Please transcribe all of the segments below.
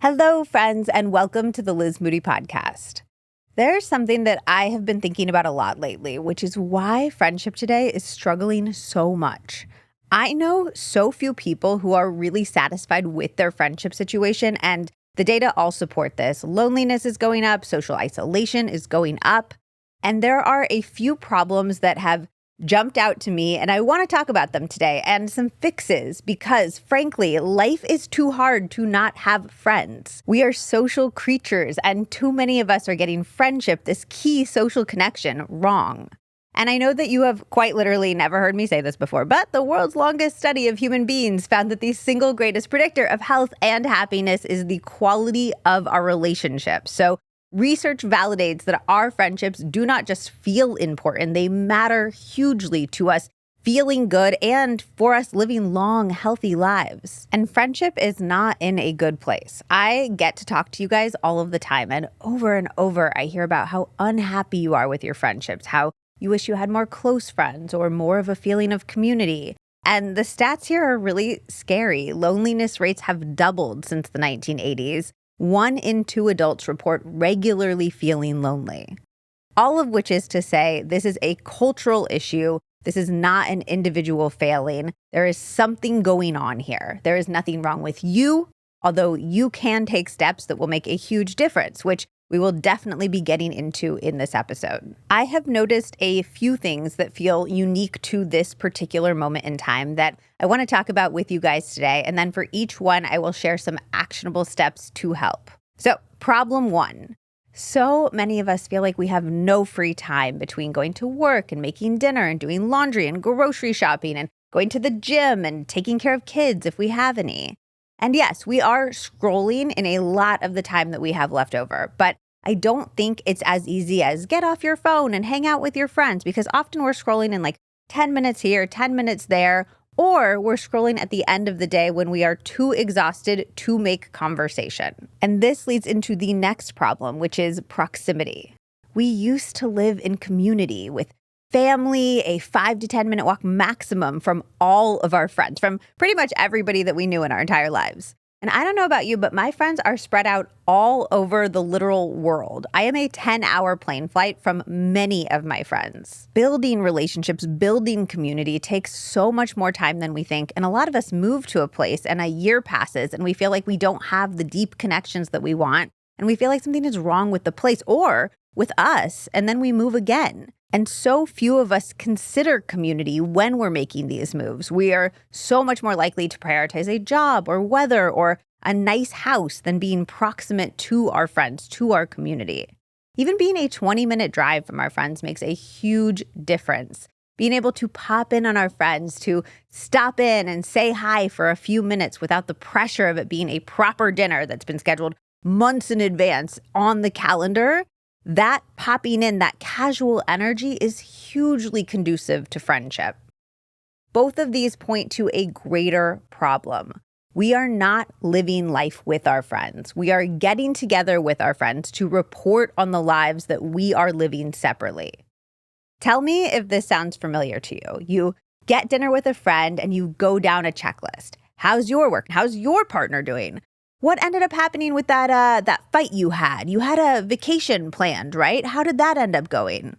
Hello, friends, and welcome to the Liz Moody podcast. There's something that I have been thinking about a lot lately, which is why friendship today is struggling so much. I know so few people who are really satisfied with their friendship situation, and the data all support this. Loneliness is going up, social isolation is going up, and there are a few problems that have jumped out to me, and I want to talk about them today and some fixes because, frankly, life is too hard to not have friends. We are social creatures, and too many of us are getting friendship, this key social connection, wrong. And I know that you have quite literally never heard me say this before, but the world's longest study of human beings found that the single greatest predictor of health and happiness is the quality of our relationships. So research validates that our friendships do not just feel important, they matter hugely to us feeling good and for us living long, healthy lives. And friendship is not in a good place. I get to talk to you guys all of the time, and over I hear about how unhappy you are with your friendships, how you wish you had more close friends or more of a feeling of community. And the stats here are really scary. Loneliness rates have doubled since the 1980s. 1 in 2 adults report regularly feeling lonely. All of which is to say, this is a cultural issue. This is not an individual failing. There is something going on here. There is nothing wrong with you, although you can take steps that will make a huge difference, which we will definitely be getting into in this episode. I have noticed a few things that feel unique to this particular moment in time that I want to talk about with you guys today. And then for each one, I will share some actionable steps to help. So, problem 1. So many of us feel like we have no free time between going to work and making dinner and doing laundry and grocery shopping and going to the gym and taking care of kids if we have any. And yes, we are scrolling in a lot of the time that we have left over, but I don't think it's as easy as get off your phone and hang out with your friends, because often we're scrolling in like 10 minutes here, 10 minutes there, or we're scrolling at the end of the day when we are too exhausted to make conversation. And this leads into the next problem, which is proximity. We used to live in community with family, a 5 to 10 minute walk maximum from all of our friends, from pretty much everybody that we knew in our entire lives. And I don't know about you, but my friends are spread out all over the literal world. I am a 10-hour plane flight from many of my friends. Building relationships, building community takes so much more time than we think. And a lot of us move to a place and a year passes and we feel like we don't have the deep connections that we want. And we feel like something is wrong with the place or with us. And then we move again. And so few of us consider community when we're making these moves. We are so much more likely to prioritize a job or weather or a nice house than being proximate to our friends, to our community. Even being a 20-minute drive from our friends makes a huge difference. Being able to pop in on our friends, to stop in and say hi for a few minutes without the pressure of it being a proper dinner that's been scheduled months in advance on the calendar, that popping in, that casual energy is hugely conducive to friendship. Both of these point to a greater problem. We are not living life with our friends. We are getting together with our friends to report on the lives that we are living separately. Tell me if this sounds familiar to you. You get dinner with a friend and you go down a checklist. How's your work? How's your partner doing? What ended up happening with that fight you had? You had a vacation planned, right? How did that end up going?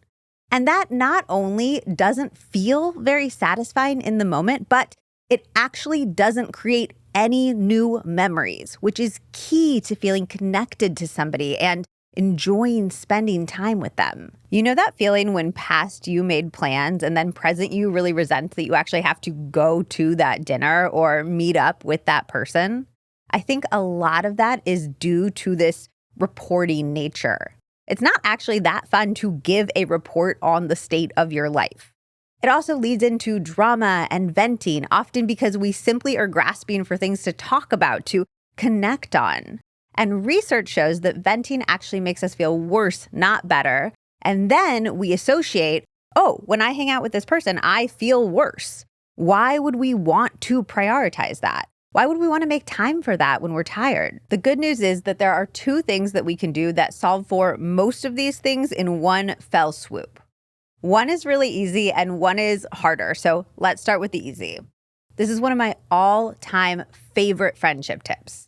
And that not only doesn't feel very satisfying in the moment, but it actually doesn't create any new memories, which is key to feeling connected to somebody and enjoying spending time with them. You know that feeling when past you made plans and then present you really resents that you actually have to go to that dinner or meet up with that person? I think a lot of that is due to this reporting nature. It's not actually that fun to give a report on the state of your life. It also leads into drama and venting, often because we simply are grasping for things to talk about, to connect on. And research shows that venting actually makes us feel worse, not better. And then we associate, oh, when I hang out with this person, I feel worse. Why would we want to prioritize that? Why would we want to make time for that when we're tired? The good news is that there are 2 things that we can do that solve for most of these things in one fell swoop. One is really easy and one is harder. So let's start with the easy. This is one of my all-time favorite friendship tips.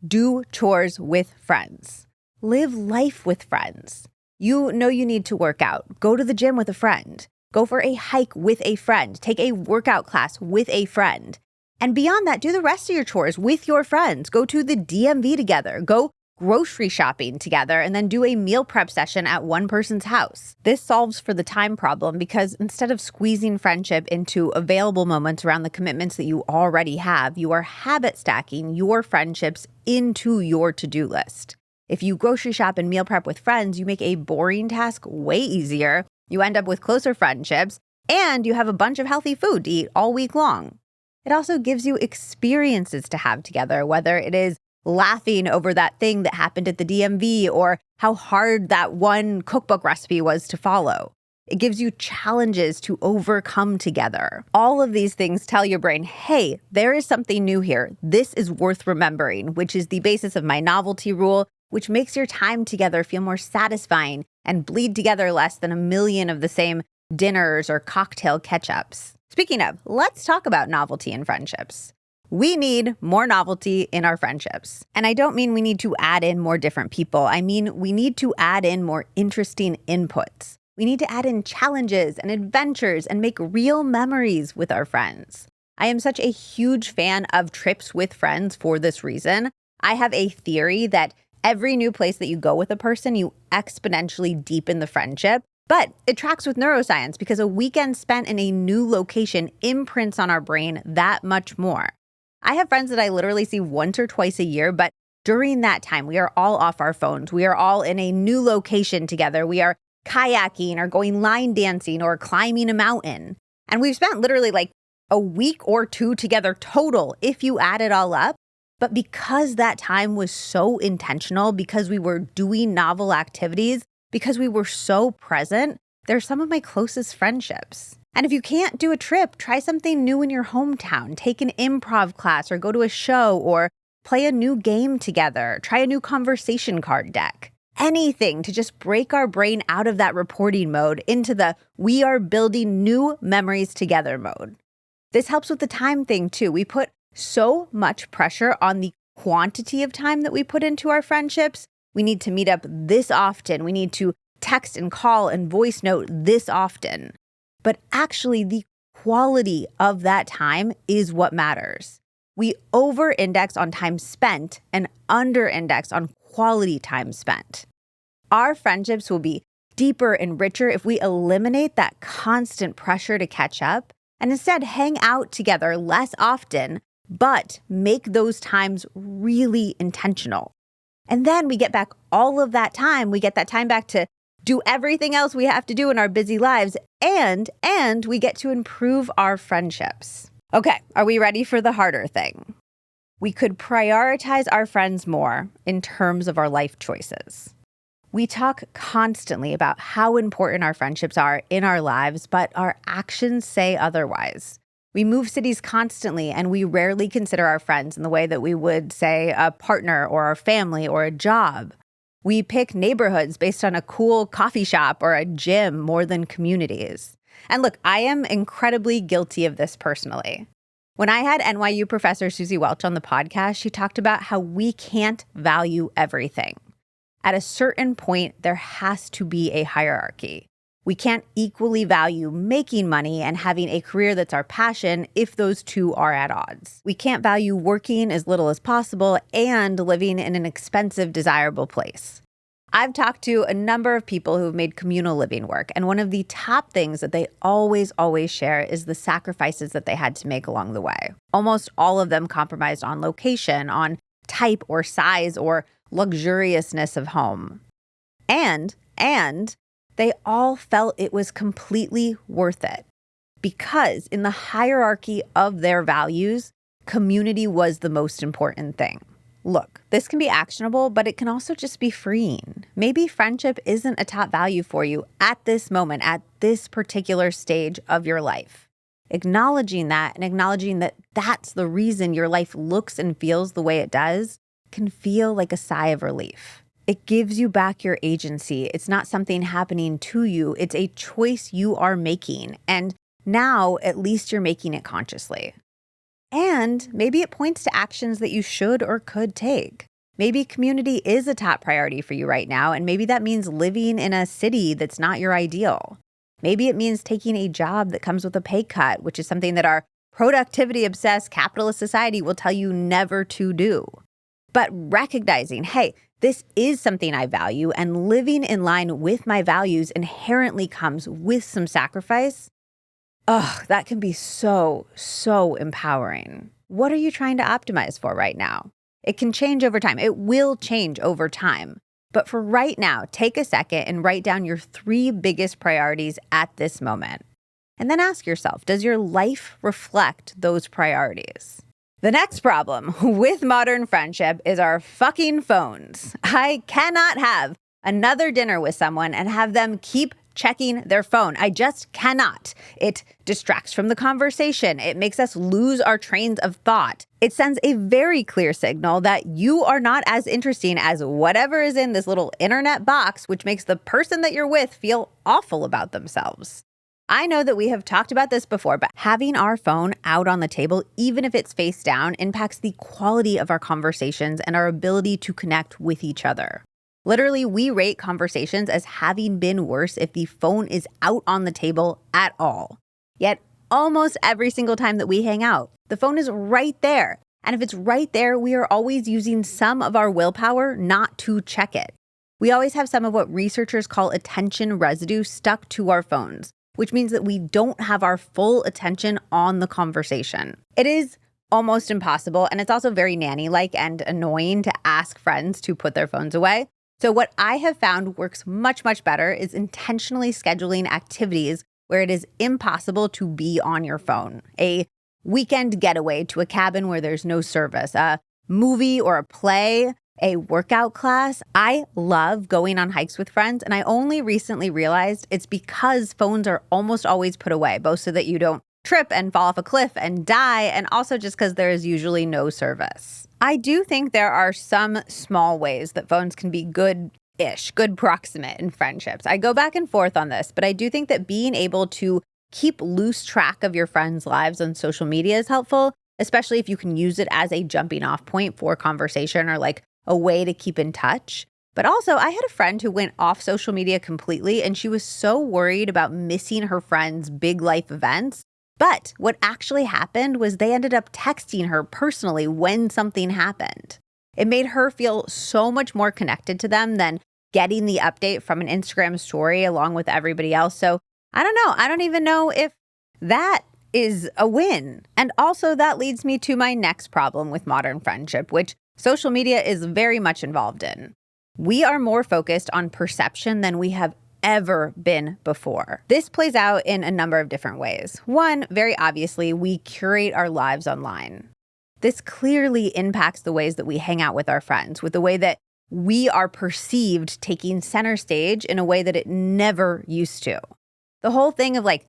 Do chores with friends. Live life with friends. You know you need to work out. Go to the gym with a friend. Go for a hike with a friend. Take a workout class with a friend. And beyond that, do the rest of your chores with your friends. Go to the DMV together. Go grocery shopping together, and then do a meal prep session at one person's house. This solves for the time problem because instead of squeezing friendship into available moments around the commitments that you already have, you are habit stacking your friendships into your to-do list. If you grocery shop and meal prep with friends, you make a boring task way easier. You end up with closer friendships, and you have a bunch of healthy food to eat all week long. It also gives you experiences to have together, whether it is laughing over that thing that happened at the DMV or how hard that one cookbook recipe was to follow. It gives you challenges to overcome together. All of these things tell your brain, hey, there is something new here. This is worth remembering, which is the basis of my novelty rule, which makes your time together feel more satisfying and bleed together less than a million of the same dinners or cocktail catch-ups. Speaking of, let's talk about novelty in friendships. We need more novelty in our friendships. And I don't mean we need to add in more different people. I mean, we need to add in more interesting inputs. We need to add in challenges and adventures and make real memories with our friends. I am such a huge fan of trips with friends for this reason. I have a theory that every new place that you go with a person, you exponentially deepen the friendship. But it tracks with neuroscience because a weekend spent in a new location imprints on our brain that much more. I have friends that I literally see once or twice a year, but during that time, we are all off our phones. We are all in a new location together. We are kayaking or going line dancing or climbing a mountain. And we've spent literally like a week or two together total if you add it all up. But because that time was so intentional, because we were doing novel activities, because we were so present, they're some of my closest friendships. And if you can't do a trip, try something new in your hometown. Take an improv class or go to a show or play a new game together. Try a new conversation card deck. Anything to just break our brain out of that reporting mode into the we are building new memories together mode. This helps with the time thing too. We put so much pressure on the quantity of time that we put into our friendships. We need to meet up this often. We need to text and call and voice note this often. But actually, the quality of that time is what matters. We over-index on time spent and under-index on quality time spent. Our friendships will be deeper and richer if we eliminate that constant pressure to catch up and instead hang out together less often, but make those times really intentional. And then we get back all of that time. We get that time back to do everything else we have to do in our busy lives, and we get to improve our friendships. Okay, are we ready for the harder thing? We could prioritize our friends more in terms of our life choices. We talk constantly about how important our friendships are in our lives, but our actions say otherwise. We move cities constantly, and we rarely consider our friends in the way that we would, say, a partner or our family or a job. We pick neighborhoods based on a cool coffee shop or a gym more than communities. And look, I am incredibly guilty of this personally. When I had NYU professor Susie Welch on the podcast, she talked about how we can't value everything. At a certain point, there has to be a hierarchy. We can't equally value making money and having a career that's our passion if those two are at odds. We can't value working as little as possible and living in an expensive, desirable place. I've talked to a number of people who have made communal living work, and one of the top things that they always share is the sacrifices that they had to make along the way. Almost all of them compromised on location, on type or size or luxuriousness of home. And they all felt it was completely worth it because in the hierarchy of their values, community was the most important thing. Look, this can be actionable, but it can also just be freeing. Maybe friendship isn't a top value for you at this moment, at this particular stage of your life. Acknowledging that and acknowledging that that's the reason your life looks and feels the way it does can feel like a sigh of relief. It gives you back your agency. It's not something happening to you. It's a choice you are making. And now, at least you're making it consciously. And maybe it points to actions that you should or could take. Maybe community is a top priority for you right now, and maybe that means living in a city that's not your ideal. Maybe it means taking a job that comes with a pay cut, which is something that our productivity-obsessed capitalist society will tell you never to do. But recognizing, hey, this is something I value, and living in line with my values inherently comes with some sacrifice. That can be so, so empowering. What are you trying to optimize for right now? It can change over time. It will change over time. But for right now, take a second and write down your 3 biggest priorities at this moment. And then ask yourself, does your life reflect those priorities? The next problem with modern friendship is our fucking phones. I cannot have another dinner with someone and have them keep checking their phone. I just cannot. It distracts from the conversation. It makes us lose our trains of thought. It sends a very clear signal that you are not as interesting as whatever is in this little internet box, which makes the person that you're with feel awful about themselves. I know that we have talked about this before, but having our phone out on the table, even if it's face down, impacts the quality of our conversations and our ability to connect with each other. Literally, we rate conversations as having been worse if the phone is out on the table at all. Yet, almost every single time that we hang out, the phone is right there. And if it's right there, we are always using some of our willpower not to check it. We always have some of what researchers call attention residue stuck to our phones, which means that we don't have our full attention on the conversation. It is almost impossible, and it's also very nanny-like and annoying to ask friends to put their phones away. So what I have found works much, much better is intentionally scheduling activities where it is impossible to be on your phone. A weekend getaway to a cabin where there's no service, a movie or a play, a workout class. I love going on hikes with friends, and I only recently realized it's because phones are almost always put away, both so that you don't trip and fall off a cliff and die, and also just because there is usually no service. I do think there are some small ways that phones can be good-ish, good proximate in friendships. I go back and forth on this, but I do think that being able to keep loose track of your friends' lives on social media is helpful, especially if you can use it as a jumping off point for conversation or like a way to keep in touch. But also, I had a friend who went off social media completely, and she was so worried about missing her friends' big life events. But what actually happened was they ended up texting her personally when something happened. It made her feel so much more connected to them than getting the update from an Instagram story along with everybody else. So I don't know. I don't even know if that is a win. And also that leads me to my next problem with modern friendship, which social media is very much involved in. We are more focused on perception than we have ever been before. This plays out in a number of different ways. One, very obviously, we curate our lives online. This clearly impacts the ways that we hang out with our friends, with the way that we are perceived taking center stage in a way that it never used to. The whole thing of like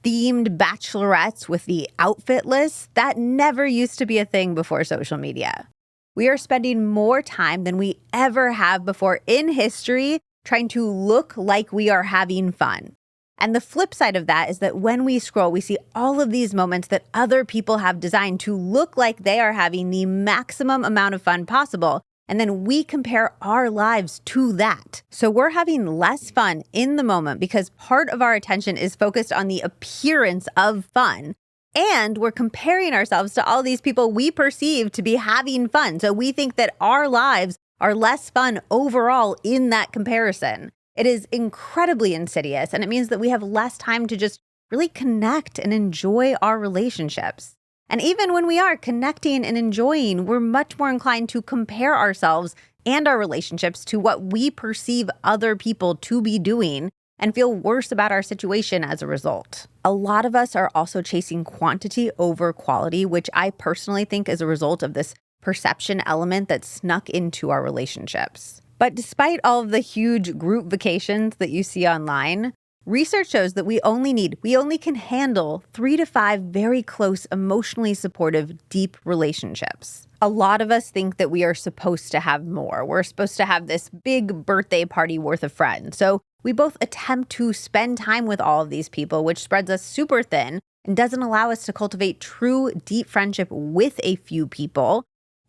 themed bachelorettes with the outfit list, that never used to be a thing before social media. We are spending more time than we ever have before in history trying to look like we are having fun. And the flip side of that is that when we scroll, we see all of these moments that other people have designed to look like they are having the maximum amount of fun possible. And then we compare our lives to that. So we're having less fun in the moment because part of our attention is focused on the appearance of fun. And we're comparing ourselves to all these people we perceive to be having fun. So we think that our lives are less fun overall in that comparison. It is incredibly insidious, and it means that we have less time to just really connect and enjoy our relationships. And even when we are connecting and enjoying, we're much more inclined to compare ourselves and our relationships to what we perceive other people to be doing and feel worse about our situation as a result. A lot of us are also chasing quantity over quality, which I personally think is a result of this perception element that snuck into our relationships. But despite all of the huge group vacations that you see online, research shows that we only can handle 3 to 5 very close, emotionally supportive, deep relationships. A lot of us think that we are supposed to have more. We're supposed to have this big birthday party worth of friends. So we both attempt to spend time with all of these people, which spreads us super thin and doesn't allow us to cultivate true, deep friendship with a few people.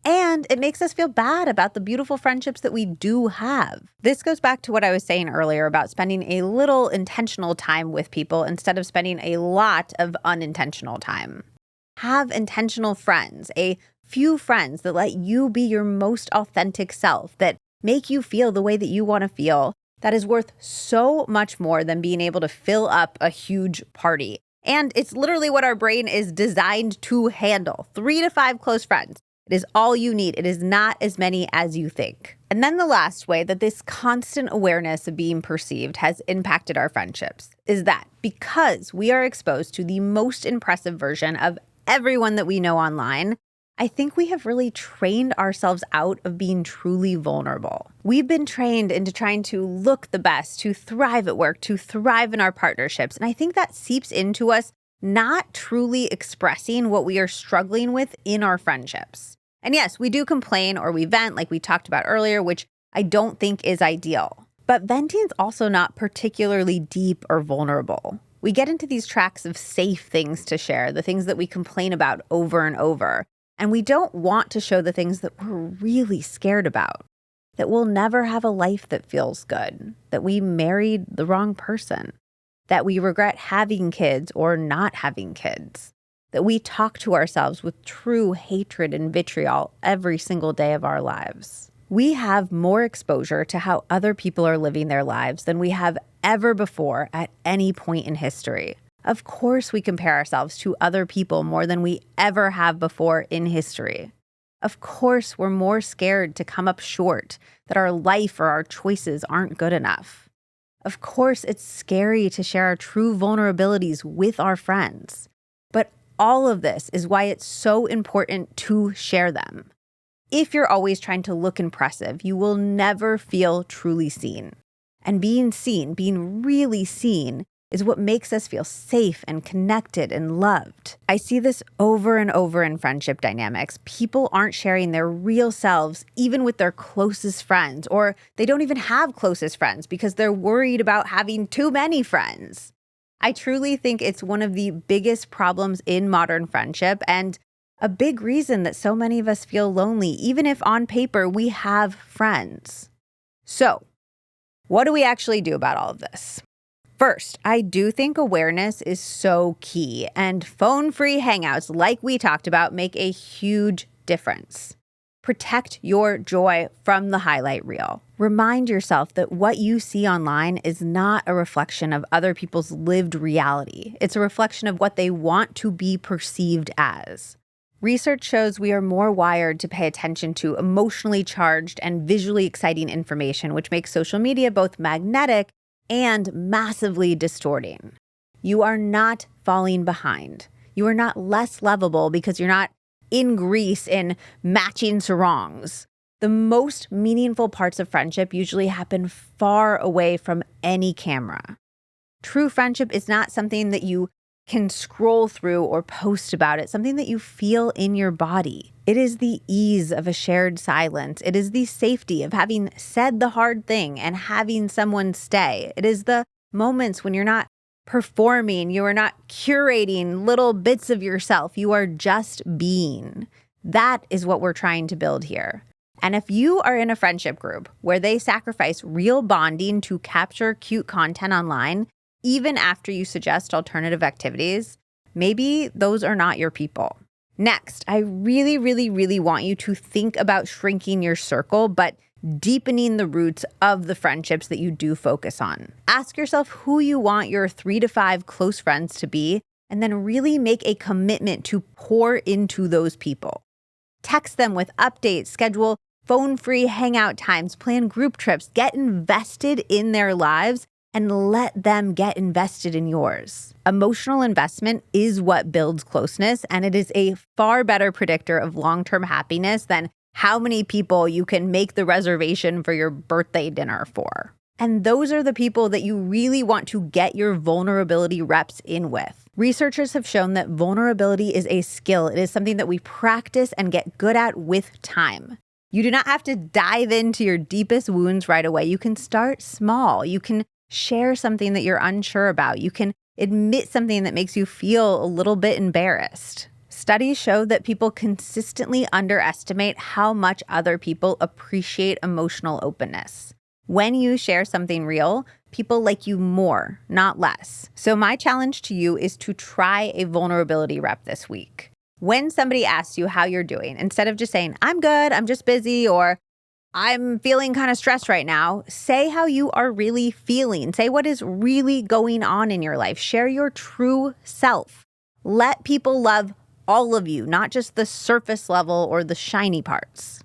And it makes us feel bad about the beautiful friendships that we do have. This goes back to what I was saying earlier about spending a little intentional time with people instead of spending a lot of unintentional time. Have intentional friends, a few friends that let you be your most authentic self, that make you feel the way that you want to feel. That is worth so much more than being able to fill up a huge party. And it's literally what our brain is designed to handle. 3 to 5 close friends. It is all you need. It is not as many as you think. And then the last way that this constant awareness of being perceived has impacted our friendships is that because we are exposed to the most impressive version of everyone that we know online, I think we have really trained ourselves out of being truly vulnerable. We've been trained into trying to look the best, to thrive at work, to thrive in our partnerships. And I think that seeps into us not truly expressing what we are struggling with in our friendships. And yes, we do complain or we vent like we talked about earlier, which I don't think is ideal. But venting is also not particularly deep or vulnerable. We get into these tracks of safe things to share, the things that we complain about over and over. And we don't want to show the things that we're really scared about, that we'll never have a life that feels good, that we married the wrong person, that we regret having kids or not having kids, that we talk to ourselves with true hatred and vitriol every single day of our lives. We have more exposure to how other people are living their lives than we have ever before at any point in history. Of course, we compare ourselves to other people more than we ever have before in history. Of course, we're more scared to come up short, that our life or our choices aren't good enough. Of course, it's scary to share our true vulnerabilities with our friends. But all of this is why it's so important to share them. If you're always trying to look impressive, you will never feel truly seen. And being seen, being really seen, is what makes us feel safe and connected and loved. I see this over and over in friendship dynamics. People aren't sharing their real selves, even with their closest friends, or they don't even have closest friends because they're worried about having too many friends. I truly think it's one of the biggest problems in modern friendship and a big reason that so many of us feel lonely, even if on paper we have friends. So, what do we actually do about all of this? First, I do think awareness is so key, and phone-free hangouts, like we talked about, make a huge difference. Protect your joy from the highlight reel. Remind yourself that what you see online is not a reflection of other people's lived reality. It's a reflection of what they want to be perceived as. Research shows we are more wired to pay attention to emotionally charged and visually exciting information, which makes social media both magnetic and massively distorting. You are not falling behind. You are not less lovable because you're not in Greece in matching sarongs. The most meaningful parts of friendship usually happen far away from any camera. True friendship is not something that you can scroll through or post about. It's something that you feel in your body. It is the ease of a shared silence. It is the safety of having said the hard thing and having someone stay. It is the moments when you're not performing, you are not curating little bits of yourself. You are just being. That is what we're trying to build here. And if you are in a friendship group where they sacrifice real bonding to capture cute content online, even after you suggest alternative activities, maybe those are not your people. Next, I really, really, really want you to think about shrinking your circle, but deepening the roots of the friendships that you do focus on. Ask yourself who you want your 3 to 5 close friends to be, and then really make a commitment to pour into those people. Text them with updates, schedule phone-free hangout times, plan group trips, get invested in their lives, and let them get invested in yours. Emotional investment is what builds closeness, and it is a far better predictor of long-term happiness than how many people you can make the reservation for your birthday dinner for. And those are the people that you really want to get your vulnerability reps in with. Researchers have shown that vulnerability is a skill. It is something that we practice and get good at with time. You do not have to dive into your deepest wounds right away. You can start small. You can share something that you're unsure about. You can admit something that makes you feel a little bit embarrassed. Studies show that people consistently underestimate how much other people appreciate emotional openness. When you share something real, people like you more, not less. So my challenge to you is to try a vulnerability rep this week. When somebody asks you how you're doing, instead of just saying, I'm good, I'm just busy, or I'm feeling kind of stressed right now, say how you are really feeling. Say what is really going on in your life. Share your true self. Let people love all of you, not just the surface level or the shiny parts.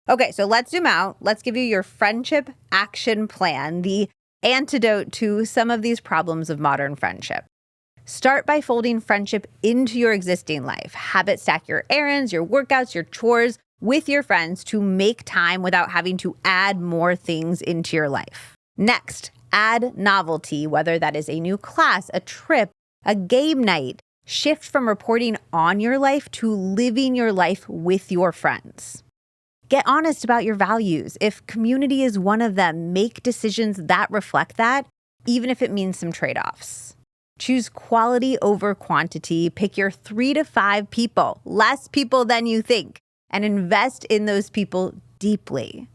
Okay, so let's zoom out. Let's give you your friendship action plan, the antidote to some of these problems of modern friendship. Start by folding friendship into your existing life. Have it stack your errands, your workouts, your chores with your friends to make time without having to add more things into your life. Next, add novelty, whether that is a new class, a trip, a game night. Shift from reporting on your life to living your life with your friends. Get honest about your values. If community is one of them, make decisions that reflect that, even if it means some trade-offs. Choose quality over quantity. Pick your 3 to 5 people, less people than you think, and invest in those people deeply.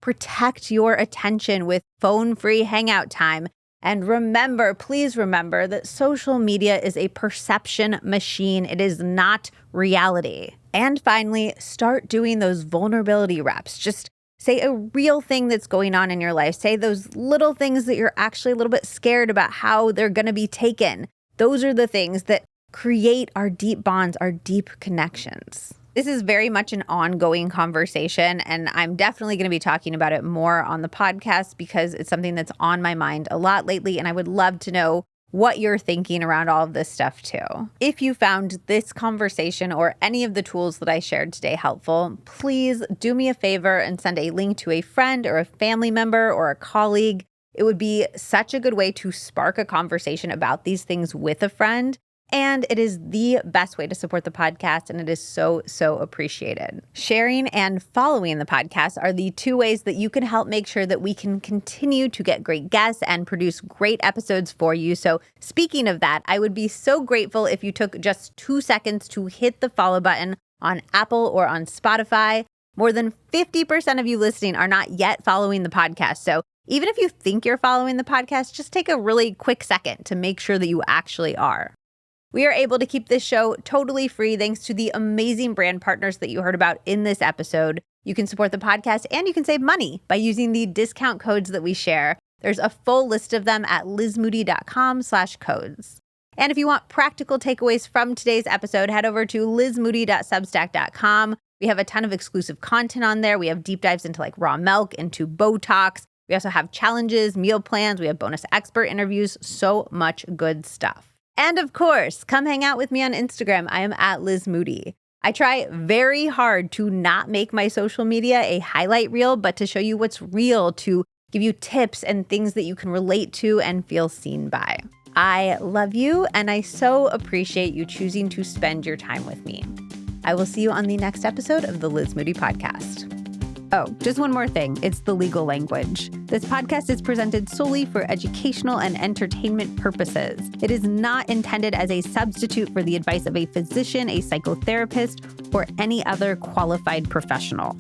Protect your attention with phone-free hangout time. And remember, please remember that social media is a perception machine. It is not reality. And finally, start doing those vulnerability reps. Just say a real thing that's going on in your life. Say those little things that you're actually a little bit scared about how they're going to be taken. Those are the things that create our deep bonds, our deep connections. This is very much an ongoing conversation, and I'm definitely going to be talking about it more on the podcast because it's something that's on my mind a lot lately, and I would love to know what you're thinking around all of this stuff too. If you found this conversation or any of the tools that I shared today helpful, please do me a favor and send a link to a friend or a family member or a colleague. It would be such a good way to spark a conversation about these things with a friend. And it is the best way to support the podcast, and it is so, so appreciated. Sharing and following the podcast are the 2 ways that you can help make sure that we can continue to get great guests and produce great episodes for you. So speaking of that, I would be so grateful if you took just 2 seconds to hit the follow button on Apple or on Spotify. More than 50% of you listening are not yet following the podcast. So even if you think you're following the podcast, just take a really quick second to make sure that you actually are. We are able to keep this show totally free thanks to the amazing brand partners that you heard about in this episode. You can support the podcast and you can save money by using the discount codes that we share. There's a full list of them at lizmoody.com/codes. And if you want practical takeaways from today's episode, head over to lizmoody.substack.com. We have a ton of exclusive content on there. We have deep dives into like raw milk, into Botox. We also have challenges, meal plans. We have bonus expert interviews, so much good stuff. And of course, come hang out with me on Instagram. I am at Liz Moody. I try very hard to not make my social media a highlight reel, but to show you what's real, to give you tips and things that you can relate to and feel seen by. I love you, and I so appreciate you choosing to spend your time with me. I will see you on the next episode of the Liz Moody Podcast. Oh, just one more thing. It's the legal language. This podcast is presented solely for educational and entertainment purposes. It is not intended as a substitute for the advice of a physician, a psychotherapist, or any other qualified professional.